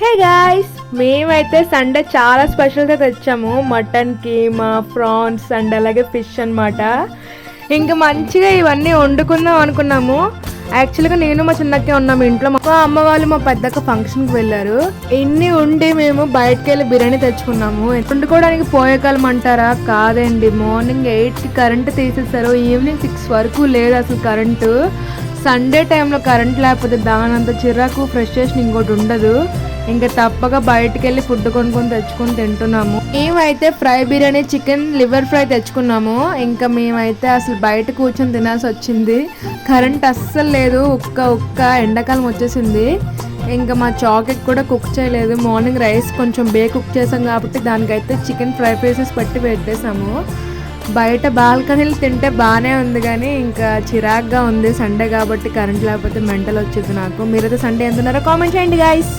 Hey guys, మేమైతే Sunday చాలా స్పెషల్గా తెచ్చాము. మటన్ కీమా, ప్రాన్స్ అండ్ అలాగే ఫిష్ అన్నమాట. ఇంకా మంచిగా ఇవన్నీ వండుకుందాం అనుకున్నాము. యాక్చువల్గా నేను మా చిన్నక్కే ఉన్నాము ఇంట్లో. మా అమ్మ వాళ్ళు మా పెద్దక్క ఫంక్షన్కి వెళ్ళారు. ఇన్ని ఉండి మేము బయటకు వెళ్ళి బిర్యానీ తెచ్చుకున్నాము. వండుకోవడానికి పోయే కాలం అంటారా? కాదండి, మార్నింగ్ 8కి కరెంటు తీసేసారు. ఈవినింగ్ 6 వరకు లేదు అసలు కరెంటు. సండే టైంలో కరెంట్ లేకపోతే దానంత చిరాకు ఫ్రస్ట్రేషన్ ఇంకోటి ఉండదు. ఇంకా తప్పక బయటకు వెళ్ళి ఫుడ్ కొనుక్కొని తెచ్చుకొని తింటున్నాము. మేమైతే fry biryani, chicken liver fry తెచ్చుకున్నాము. ఇంకా మేమైతే అసలు బయట కూర్చొని తినాల్సి వచ్చింది. కరెంట్ అస్సలు లేదు. ఉక్క ఎండాకాలం వచ్చేసింది. ఇంకా మా చాకెట్ కూడా కుక్ చేయలేదు. మార్నింగ్ రైస్ కొంచెం కుక్ చేసాం కాబట్టి దానికైతే చికెన్ ఫ్రై పీసెస్ పెట్టి పెట్టేసాము. బయట బాల్కనీలు తింటే బాగానే ఉంది, కానీ ఇంకా చిరాగ్గా ఉంది. సండే కాబట్టి కరెంట్ లేకపోతే మెంటల్ వచ్చేది నాకు. మీరైతే సండే ఎంతున్నారో కామెంట్ చేయండి గాయ్స్.